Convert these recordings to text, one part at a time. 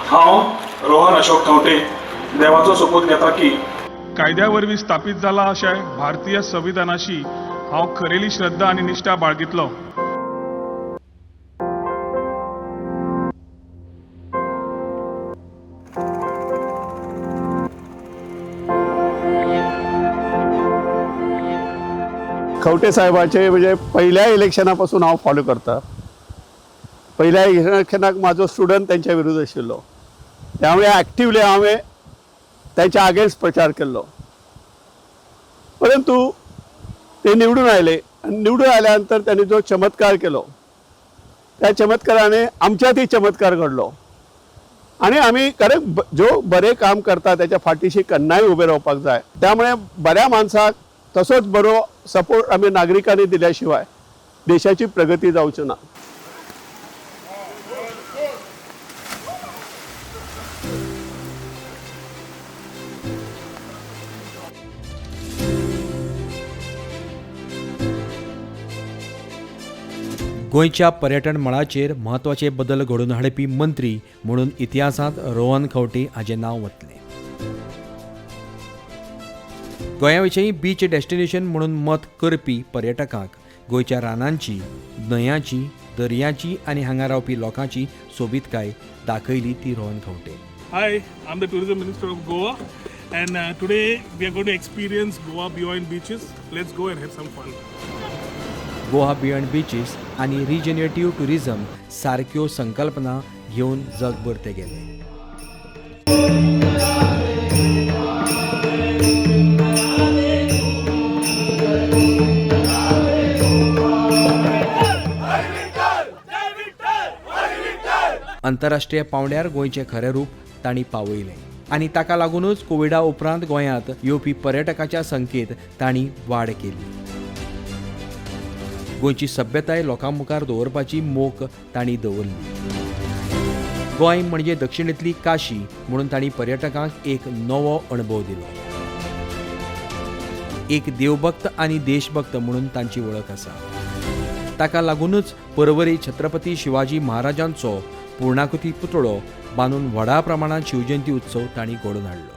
हांव रोहन अशोक खंवटे देवाचो सोपूत घेता की कायद्या वरवीं स्थापीत जाला अशा भारतीय संविधानाशी हांव खरेली श्रद्धा आनी निश्ठा बाळगितलो. खवटे साहेबाचे म्हणजे पहिल्या इलेक्शनापासून हांव फॉलो करता. पहिल्या इलेक्शनाक म्हाजो स्टुडंट त्यांच्या विरुद्ध आशिल्लो, त्यामुळे ॲक्टिवली हांवें त्यांच्या अगेन्स्ट प्रचार केल्लो. परंतु ते निवडून आयले आणि निवडून आल्यानंतर त्यांनी जो चमत्कार केलो त्या चमत्काराने आमच्यातही चमत्कार घडलो आणि आम्ही खरें जो बरे काम करता त्याच्या फाटीशी केन्नाय उबे रावपाक जाय. त्यामुळे बऱ्या माणसाक तसोच बरो सपोर्ट आम्ही नागरिकांनी दिल्या शिवाय देशाची प्रगती जावची ना. गोंयच्या पर्यटन मळाचेर म्हत्वाचे बदल घडोवन हाडपी मंत्री म्हणून इतिहासांत रोहन खंवटे हाचें नांव वतलें. गोंया विशयी बीच डेस्टिनेशन म्हणून मत करपी पर्यटकांक गोंयच्या रानांची, न्हंयांची, दर्याची आनी हांगा रावपी लोकांची सोबीतकाय दाखयली ती Rohan Khaunte. Hi, I'm the Tourism Minister of Goa and today we are going to experience Goa beyond beaches. Let's go and have some fun. Goa beyond beaches आनी रिजेनेरेटीव टुरिझम सारक्यो संकल्पना घेवन जगभर ते गेले. आंतरराष्ट्रीय पांवड्यार गोंयचें खरें रूप तांणी पावयलें आनी ताका लागूनच कोविडा उपरांत गोंयांत येवपी पर्यटकाच्या संख्येंत तांणी वाड केली. गोंयची सभ्यताय लोकां मुखार दवरपाची मोख तांणी दवरली. गोंय म्हणजे दक्षिणेंतली काशी म्हणून तांणी पर्यटकांक एक नवो अणभव दिलो. एक देवभक्त आनी देशभक्त म्हणून तांची वळख आसा. ताका लागूनच पर्वरी छत्रपती शिवाजी महाराजांचो पूर्णाकृती पुतळो बांदून व्हडा प्रमाणात शिवजयंती उत्सव तांणी घडोवन हाडलो.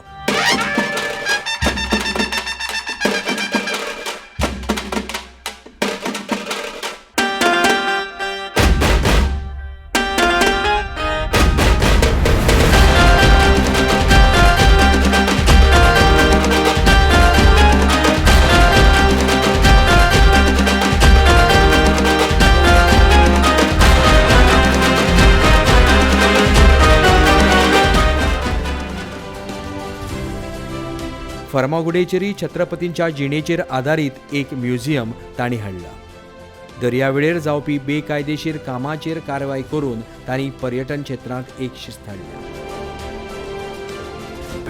फर्मागुडेचेरय छत्रपतींच्या जिणेचेर आदारीत एक म्युझियम तांणी हाडला. दर्यावेळेर जावपी बेकायदेशीर कामाचेर कारवाय करून तांणी पर्यटन क्षेत्रांत एक शिस्त हाडल्या.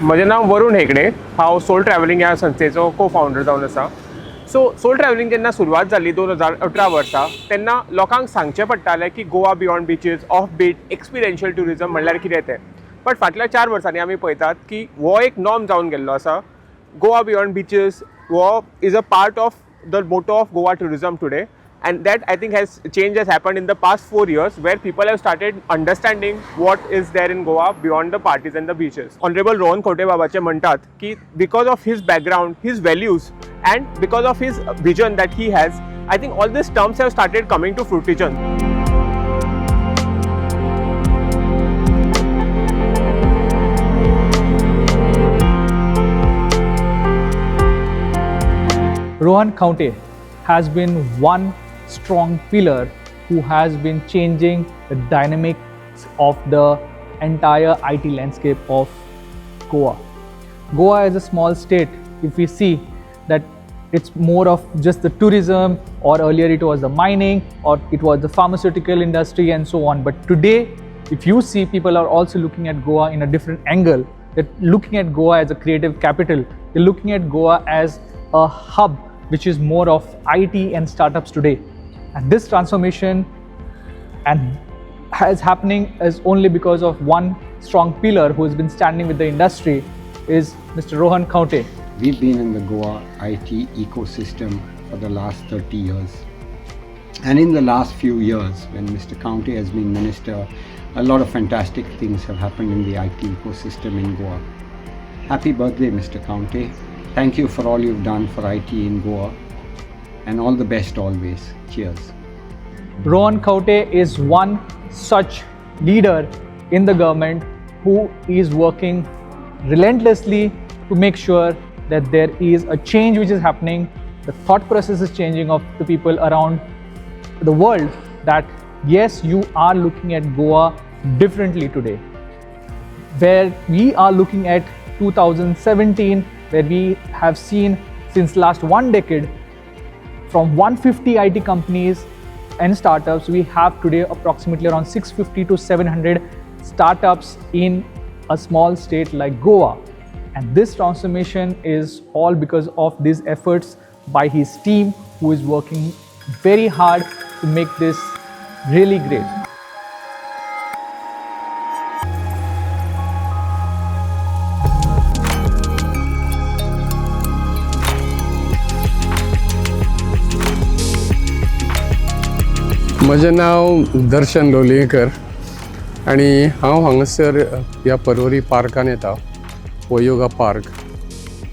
म्हजें नांव वरुण हेगडे. हांव सोल ट्रॅव्हलिंग ह्या संस्थेचो को फावंडर जावन आसा. सो सोल ट्रॅव्हलिंग जेन्ना सुरवात जाली 2018 वर्सा तेन्ना लोकांक सांगचें पडटालें की Goa beyond beaches, off beat, experiential tourism म्हणल्यार कितें तें. बट फाटल्या 4 वर्सांनी आमी पळयतात की हो एक नॉर्म जावन गेल्लो आसा. Goa beyond beaches is a part of the motto of Goa tourism today, and that I think change has happened in the past 4 years where people have started understanding what is there in Goa beyond the parties and the beaches. Honorable Rohan Khowte babache म्हणतात की because of his background, his values and because of his vision that he has, I think all these terms have started coming to fruition. Rohan Khowte has been one strong pillar who has been changing the dynamics of the entire IT landscape of Goa. Goa is a small state. If we see that it's more of just the tourism, or earlier it was the mining, or it was the pharmaceutical industry and so on. But today, if you see, people are also looking at Goa in a different angle. They're looking at Goa as a creative capital. They're looking at Goa as a hub which is more of IT and startups today. And this transformation is happening is only because of one strong pillar who has been standing with the industry, is Mr. Rohan Khowte. We've been in the Goa IT ecosystem for the last 30 years. And in the last few years, when Mr. Khowte has been minister, a lot of fantastic things have happened in the IT ecosystem in Goa. Happy birthday, Mr. County. Thank you for all you've done for IT in Goa, and all the best always. Cheers. Rohan Khaute is one such leader in the government who is working relentlessly to make sure that there is a change which is happening. The thought process is changing of the people around the world, that yes, you are looking at Goa differently today. Where we are looking at 2017, where we have seen since last 1 decade from 150 IT companies and startups, we have today approximately around 650 to 700 startups in a small state like Goa. And this transformation is all because of these efforts by his team, who is working very hard to make this really great. म्हजें नांव दर्शन लोलयेकर आनी हांव हांगासर ह्या पर्वरी पार्कान येता. वयोगा park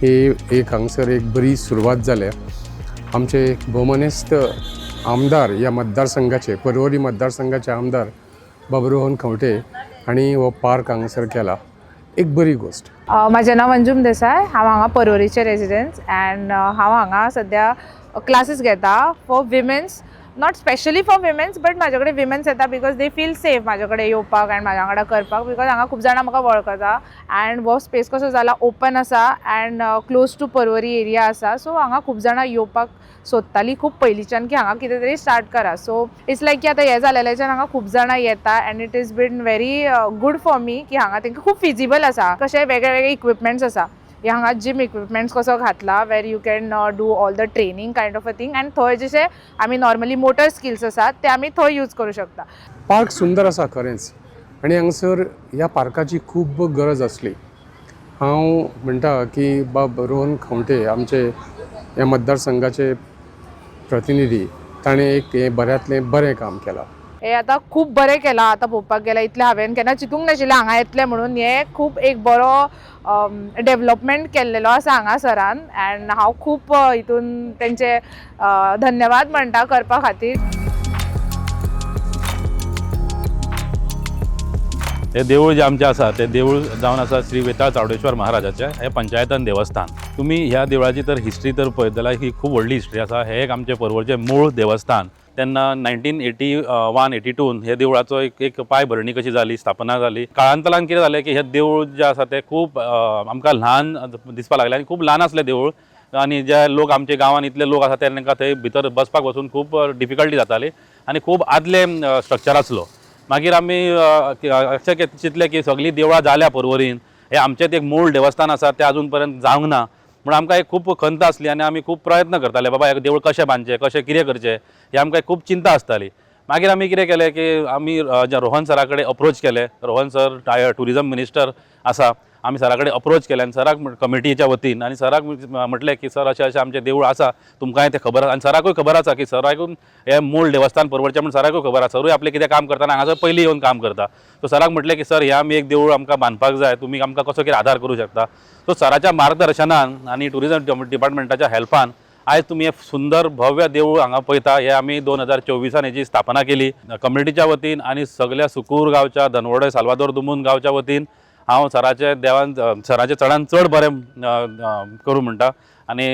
ही एक हांगासर एक बरी सुरवात जाल्या. आमचे भोवमनेस्त आमदार ह्या मतदारसंघाचे, पर्वरी मतदारसंघाचे आमदार बाबुरोहन खंवटे हांणी हो पार्क हांगासर केला. एक बरी गोष्ट. म्हजें नांव अंजूम देसाय. हांव हांगा पर्वरीचे रेजिडेंस एंड हांव हांगा सद्या क्लासीस घेता for women's, not specially for women's, but म्हाजे कडेन विमेन्स येता बिकॉज दे फील सेफ म्हाजे कडेन येवपाक एंड म्हाज्या वांगडा करपाक, बिकॉज हांगा खूब जाणां म्हाका वळखता एंड हो स्पेस कसो जाला ओपन आसा and close to Porvorim area आसा. सो हांगा खूब जाणां येवपाक सोदतालीं खूब पयलींच्यान की हांगा कितें तरी स्टार्ट करा. सो इट्स लायक की आतां हें जालेल्याच्यान हांगा खूब जाणां येता and it is been very good for me की हांगा तांकां खूब फिजिबल आसा. कशें वेगळे वेगळे इक्विपमेंट्स आसा. हांगा जिम इक्विपमेंट्स कसो घातला where you can do all the training kind of a thing and थंय जशे आमी नॉर्मली मोटर स्किल्स आसात ते आमी थंय यूज करूं शकता. पार्क सुंदर आसा खरेंच आनी हांगासर ह्या पार्काची खूब गरज आसली. हांव म्हणटा की बाब रोहन खंवटे आमचे ह्या मतदारसंघाचे प्रतिनिधी, ताणें एक हें बऱ्यांतलें बरें काम केलां. हे आतां खूब बरें केलां. आतां पळोवपाक गेल्यार इतलें हांवें केन्ना चिंतूंक नाशिल्लें हांगा येतलें म्हणून. हें खूब एक बरो डेवलपमेंट केल्लेलो आसा हांगासरान एंड हांव खूब हितून तेंचे धन्यवाद म्हणटा करपा खातीर. हे देवूळ जे आमचें आसा तें देवूळ जावन आसा श्री वेताळ चावडेश्वर महाराजाचें. हें पंचायतन देवस्थान. तुमी ह्या देवळाची तर हिस्ट्री तर पळयत जाल्यार ही खूब व्हडली हिस्ट्री आसा. हें एक आमचें पर्वरचें मूळ देवस्थान. तेन्ना 1981-82 हे देवळाचो एक पांयभरणी कशी जाली, स्थापना जाली. काळांतरान कितें जालें की हे देवूळ जें आसा तें खूब आमकां ल्हान दिसपाक लागलें आनी खूब ल्हान आसलें देवूळ आनी जे लोक आमच्या गांवांत इतले लोक आसा तांकां थंय भितर बसपाक वचून खूब डिफिकल्टी जाताली आनी खूब आदलें स्ट्रक्चर आसलो. मागीर आमी अशें चिंतलें की सगळीं देवळां जाल्या पर्वरीन, हें आमचें एक मूळ देवस्थान आसा तें आजून पर्यंत जावंक ना. म्हणून आमकां एक खूब खंत आसली आनी आमी खूब प्रयत्न करताले बाबा हे देवूळ कशें बांदचें, कशें कितें करचें, हें आमकां खूब चिंता आसताली. मागीर आमी कितें केलें की आमी रोहन सरा कडेन अप्रोच केलें. रोहन सर टुरिजम मिनिस्टर आसा. आमी सरा कडेन अप्रोच केलें आनी सराक कमिटीच्या वतीन आनी सराक म्हटलें की सर अशें आमचें देवूळ आसा, तुमकांय तें खबर आसा. आनी सराकूय खबर आसा की सराकूय हें मूळ देवस्थान पर्वरचें म्हणून सराकूय खबर आसा. सरूय आपलें कितें काम करतना हांगासर पयलीं येवन काम करता. सो सराक म्हटलें की सर हें आमी एक देवूळ आमकां बांदपाक जाय, तुमी आमकां कसो कितें आदार करूं शकता. सो सराच्या मार्गदर्शनान आनी टुरिजम डिपार्टमेंटाच्या हेल्पान आयज तुमी हें सुंदर भव्य देवूळ हांगा पळयता. हें आमी 2024 हेची स्थापना केली कमिटीच्या वतीन आनी सगळ्या सुकूर गांवच्या, धनवडे, साल्वादोर दुमून गांवच्या वतीन. हांव सराचे चडान चड बरें करूं म्हणटा आनी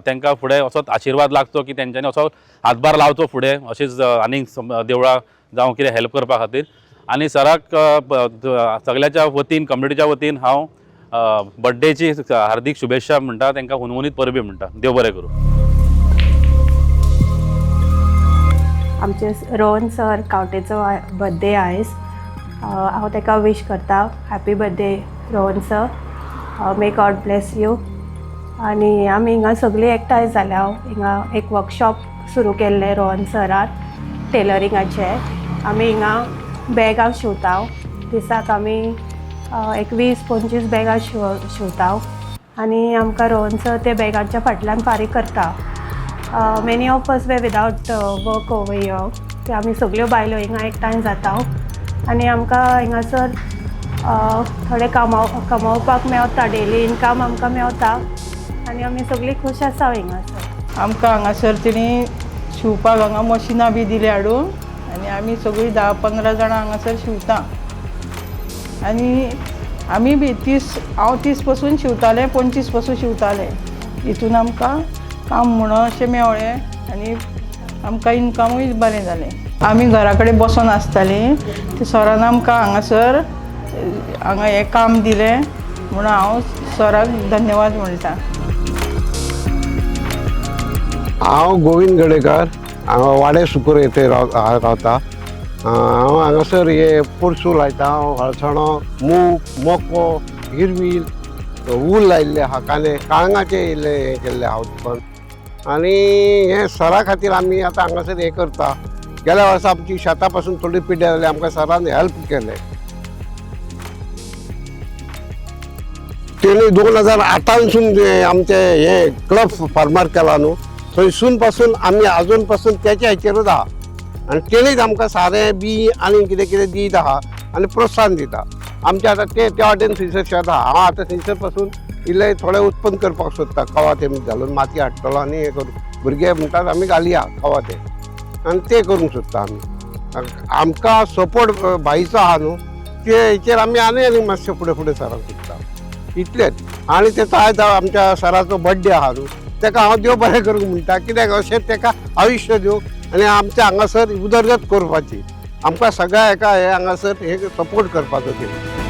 तांकां फुडें असोच आशिर्वाद लागचो की तेंच्यांनी असो हातभार लावचो फुडें अशीच आनीक देवळां जावं कितें हेल्प करपा खातीर. आनी सराक सगळ्याच्या वतीन, कमिटीच्या वतीन हांव बर्थडेची हार्दिक शुभेच्छा म्हणटा, तांकां हुनहुनीत परबी म्हणटा. देव बरें करूं. आमचे रोहन सर कावटेचो बर्थडे आयज. हांव ताका विश करता happy birthday Rohan sir. May God bless you. आनी आमी हिंगा सगळीं एकठांय जाल्या. हिंगा एक वर्कशॉप सुरू केल्लें रोहन सरान टेलरिंगाचें. आमी हिंगा बॅगां शिंवता. दिसाक आमी 20-25 बॅगां शिंवता आनी आमकां रोहन सर ते बॅगांच्या फाटल्यान फारीक करता. Many of us way without work over here. ते आमी सगळ्यो बायलो हिंगा एकठांय जाता आनी आमकां हिंगासर थोडे कमावपाक मेवता, डेली इनकम आमकां मेवता आनी आमी सगळीं खूश आसा हिंगासर. आमकां हांगासर तेणी शिवपाक हांगा मशिनां बी दिली हाडून आनी आमी सगळीं 10-15 जाणां हांगासर शिवता. आनी आमी बी हांव 30 पासून शिवतालें, 25 पासून शिवतालें. हितून आमकां काम म्हणून अशें मेवळें आनी आमकां इनकमूय बरें जालें. आमी घरा कडेन बसून आसतालीं, ते सरान आमकां हांगासर हांगा हें काम दिलें म्हणून हांव सराक धन्यवाद म्हणटा. हांव गोविंद गडेकर, हांव वाडे सुकूर येथे रावता. हांव हांगासर हे पोरसूं लायता, हळसणो, मूग, मको, हिरवील, ऊल लायिल्ले आहा, काळंगाचे इल्ले हे केल्ले आहा उत्पन्न. आनी हे सरा खातीर आमी आतां हांगासर हे करता. गेल्या वर्सा आमची शेतां पासून थोडी पिड्ड्यार जाली, आमकां सरान हेल्प केलें. तेणी 2008 आमचे हे क्लब फार्मर केला न्हू, थंयसून पासून आमी आजून पासून त्याच्या हेचेरूच आहा. आनी तेणीच आमकां सारें बी आनी कितें कितें दीत आहा आनी प्रोत्साहन दिता. आमचे आतां त्या वाटेन थंयसर शेत आहा. हांव आतां थंयसर पासून इल्लें थोडें उत्पन्न करपाक सोदता. कवा ते घालून माती हाडटलो आनी हें करून भुरगे म्हणटात आमी घालया कवा ते, आनी ते करूंक सोदता आमी. आमकां सपोर्ट भाईचो आहा न्हू, ते हेचेर आमी आनी मातशें फुडें सरांक सोदता. इतलेंच. आनी तेचो आयज आमच्या सराचो बर्थडे आहा न्हू, तेका हांव देव बरें करूंक म्हणटा. कित्याक अशें तेका आयुश्य दिवं आनी आमच्या हांगासर उदरगत करपाची. आमकां सगळ्या हेका हे हांगासर हे सपोर्ट करपाचो केलो.